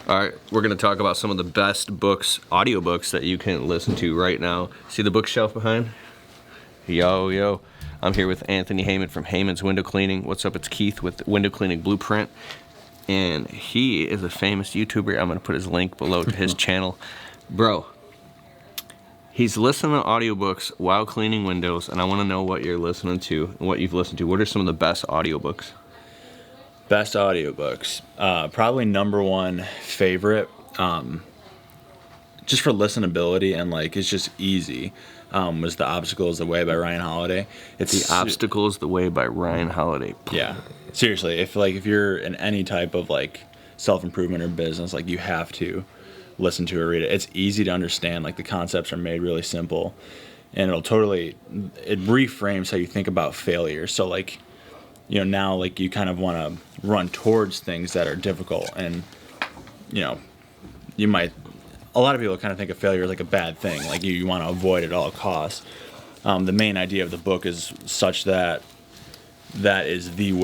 All right, we're going to talk about some of the best books, audiobooks that you can listen to right now. See the bookshelf behind? Yo. I'm here with Anthony Heyman from Heyman's Window Cleaning. What's up? It's Keith with Window Cleaning Blueprint. And he is a famous YouTuber. I'm going to put his link below to his channel. Bro, he's listening to audiobooks while cleaning windows, and I want to know what you're listening to and what you've listened to. What are some of the best audiobooks? Best audiobooks. Probably number one favorite, just for listenability and like it's just easy, was The Obstacle is the Way by Ryan Holiday. The Obstacle is the Way by Ryan Holiday. Yeah. Seriously, if you're in any type of like self-improvement or business, like you have to listen to or read it. It's easy to understand, like the concepts are made really simple, and it reframes how you think about failure. So like, you know, now like you kind of want to run towards things that are difficult, and you know, a lot of people kind of think of failure as like a bad thing, like you want to avoid it at all costs. The main idea of the book is such that is the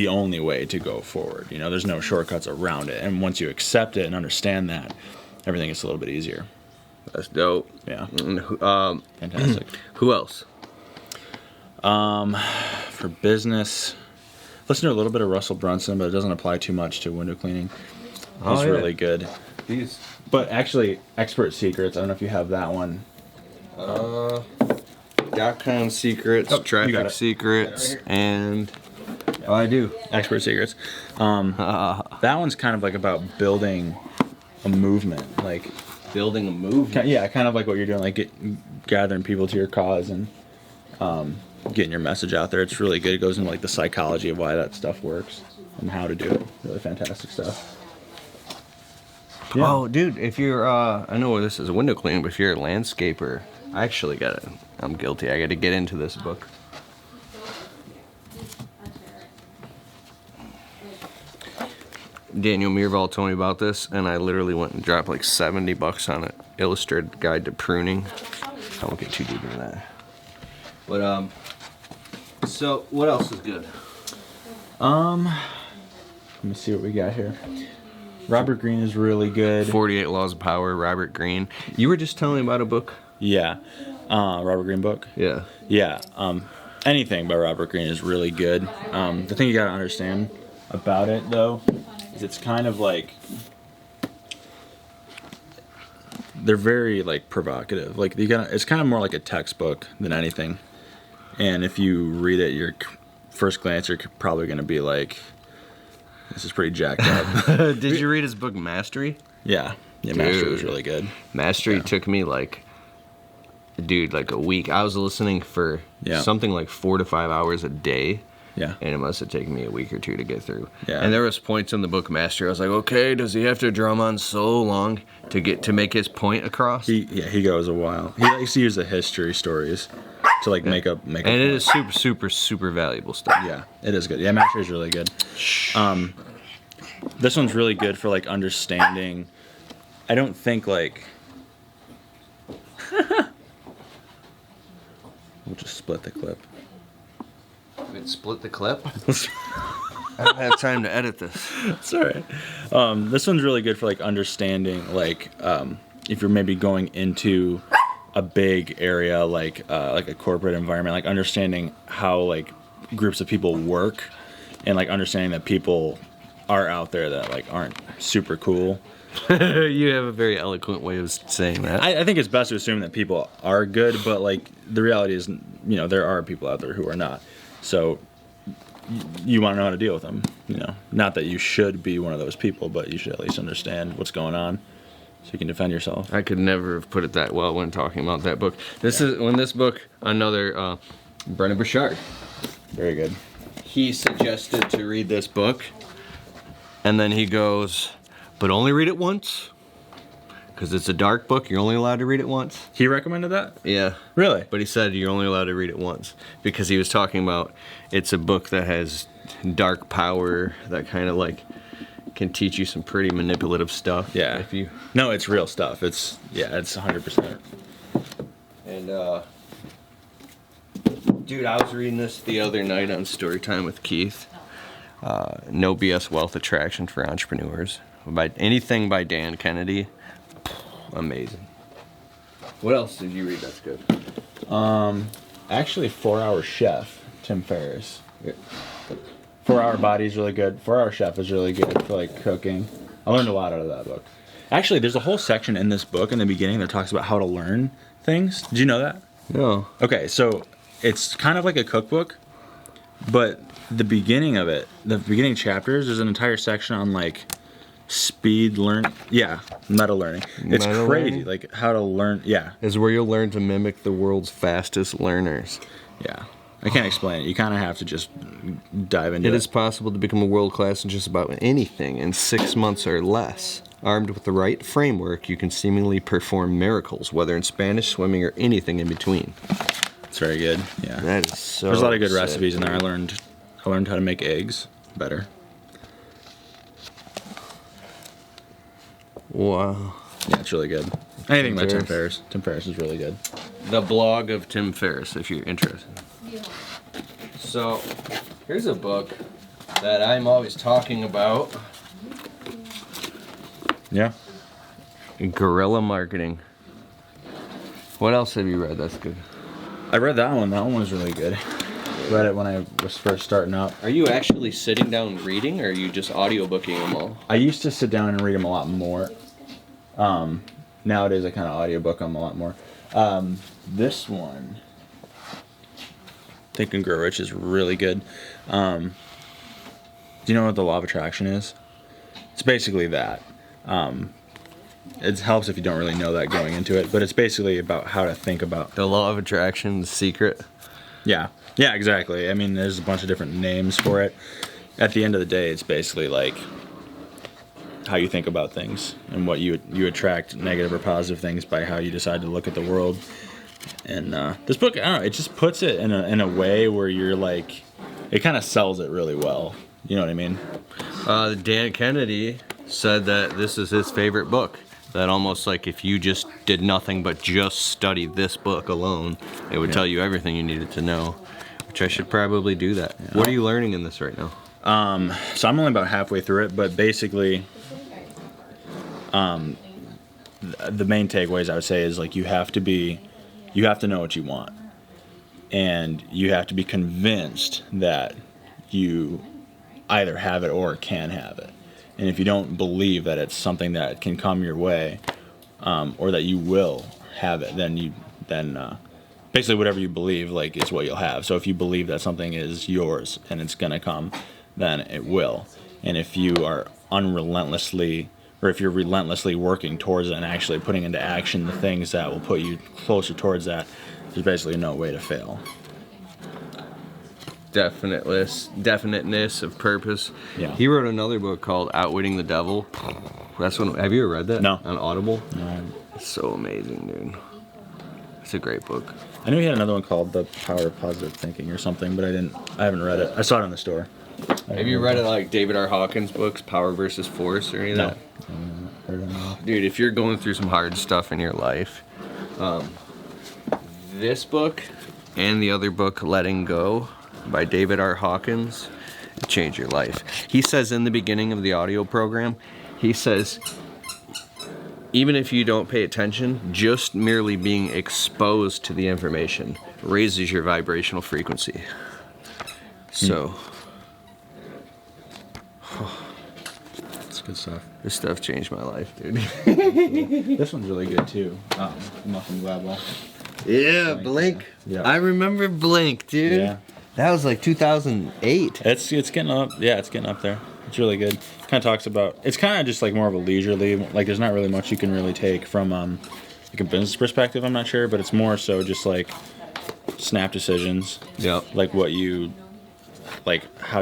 only way to go forward. You know, there's no shortcuts around it, and once you accept it and understand that, everything gets a little bit easier. That's dope. Yeah. Fantastic. Who else? For business, listen to a little bit of Russell Brunson, but it doesn't apply too much to window cleaning. He's really good. But actually, Expert Secrets, I don't know if you have that one. .com Secrets, Traffic Secrets, and I do. Expert Secrets. That one's kind of like about building a movement, like building a movement. Yeah, kind of like what you're doing, like gathering people to your cause and getting your message out there. It's really good. It goes into like the psychology of why that stuff works and how to do it. Really fantastic stuff. Yeah. Oh, dude, if you're, I know this is a window cleaning, but if you're a landscaper, I actually I'm guilty. I got to get into this book. Daniel Meerval told me about this, and I literally went and dropped like $70 on it. Illustrated Guide to Pruning. I won't get too deep into that. But, so what else is good? Let me see what we got here. Robert Greene is really good. 48 Laws of Power, Robert Greene. You were just telling me about a book? Yeah. Robert Greene book? Yeah. Yeah. Anything by Robert Greene is really good. The thing you gotta understand about it, though, is it's kind of like they're very like provocative. Like it's kind of more like a textbook than anything. And if you read it, your first glance, you're probably gonna be like, "This is pretty jacked up." Did you read his book Mastery? Yeah. Yeah, Mastery was really good. Mastery took me like a week. I was listening for something like 4 to 5 hours a day. Yeah. And it must have taken me a week or two to get through. Yeah. And there was points in the book Mastery. I was like, okay, does he have to drum on so long to make his point across? He goes a while. He likes to use the history stories to like make up. And it is super valuable stuff. Yeah, it is good. Yeah, Mastery is really good. This one's really good for like understanding. I don't think like we'll just split the clip. Wait, split the clip? I don't have time to edit this. It's all right. This one's really good for like understanding, like if you're maybe going into a big area like a corporate environment, like understanding how like groups of people work, and like understanding that people are out there that like aren't super cool. You have a very eloquent way of saying that. I think it's best to assume that people are good, but like the reality is, you know, there are people out there who are not. So you want to know how to deal with them. You know, not that you should be one of those people, but you should at least understand what's going on so you can defend yourself. I could never have put it that well when talking about that book. This book, another Brennan Burchard. Very good. He suggested to read this book, and then he goes, but only read it once, because it's a dark book. You're only allowed to read it once. He recommended that? Yeah. Really? But he said you're only allowed to read it once, because he was talking about it's a book that has dark power that kind of like can teach you some pretty manipulative stuff. Yeah. No, it's real stuff. It's 100%. And dude, I was reading this the other night on Storytime with Keith. No BS Wealth Attraction for Entrepreneurs. Anything by Dan Kennedy. Amazing. What else did you read that's good? Actually, 4-Hour Chef, Tim Ferriss. 4-Hour Body is really good. 4-Hour Chef is really good for like cooking. I learned a lot out of that book. Actually, there's a whole section in this book in the beginning that talks about how to learn things. Did you know that? No. Okay, so it's kind of like a cookbook, but the beginning of it, the beginning chapters, there's an entire section on like speed learn. Yeah, meta learning. It's Meta crazy, learning? like how to learn. Yeah, Is where you'll learn to mimic the world's fastest learners. yeah. I can't explain it. You kind of have to just dive into It it. is possible to become a world class in just about anything in 6 months or less. Armed with the right framework, you can seemingly perform miracles, whether in Spanish, swimming, or anything in between. It's very good. Yeah. That is so There's a lot of good sick. recipes in there. I learned how to make eggs better. Wow. Yeah, it's really good. Anything by Tim Ferriss. Ferriss. Tim Ferriss is really good. The blog of Tim Ferriss, if you're interested. So, here's a book that I'm always talking about. Yeah. Guerrilla Marketing. What else have you read that's good? I read that one. That one was really good. Read it when I was first starting up. Are you actually sitting down reading, or are you just audiobooking them all? I used to sit down and read them a lot more. Nowadays I kind of audiobook them a lot more. This one, Think and Grow Rich, is really good. Do you know what the law of attraction is? It's basically that. It helps if you don't really know that going into it, but it's basically about how to think about. The law of attraction, the secret. Yeah, exactly. I mean, there's a bunch of different names for it. At the end of the day, it's basically like how you think about things and what you attract negative or positive things by how you decide to look at the world. And this book, I don't know, it just puts it in a way where you're like, it kind of sells it really well. You know what I mean? Dan Kennedy said that this is his favorite book. That almost like if you just did nothing but just study this book alone, it would tell you everything you needed to know. Which I should probably do that. Yeah. What are you learning in this right now? So I'm only about halfway through it, but basically, the main takeaways I would say is like you have to know what you want, and you have to be convinced that you either have it or can have it. And if you don't believe that it's something that can come your way, or that you will have it, then basically whatever you believe like is what you'll have. So if you believe that something is yours and it's gonna come, then it will. And if you are if you're relentlessly working towards it and actually putting into action the things that will put you closer towards that, there's basically no way to fail. Definiteness of purpose. Yeah. He wrote another book called Outwitting the Devil. Have you ever read that? No. On Audible? No. It's so amazing, dude. It's a great book. I knew he had another one called The Power of Positive Thinking or something, but I haven't read it. I saw it in the store. Have you read it like David R. Hawkins' books, Power versus Force, or any of that? No. Dude, if you're going through some hard stuff in your life, this book and the other book, Letting Go, by David R. Hawkins, it changed your life. He says in the beginning of the audio program, he says, even if you don't pay attention, just merely being exposed to the information raises your vibrational frequency. So, It's good stuff. this stuff changed my life, dude. This one's really good too. Muffin Gladwell. Yeah, Blink. Yeah. I remember Blink, dude. Yeah. That was like 2008. It's getting up. Yeah, it's getting up there. It's really good. Kind of talks about. It's kind of just like more of a leisurely. Like there's not really much you can really take from like a business perspective. I'm not sure, but it's more so just like snap decisions. Yep. Like what you, like how you.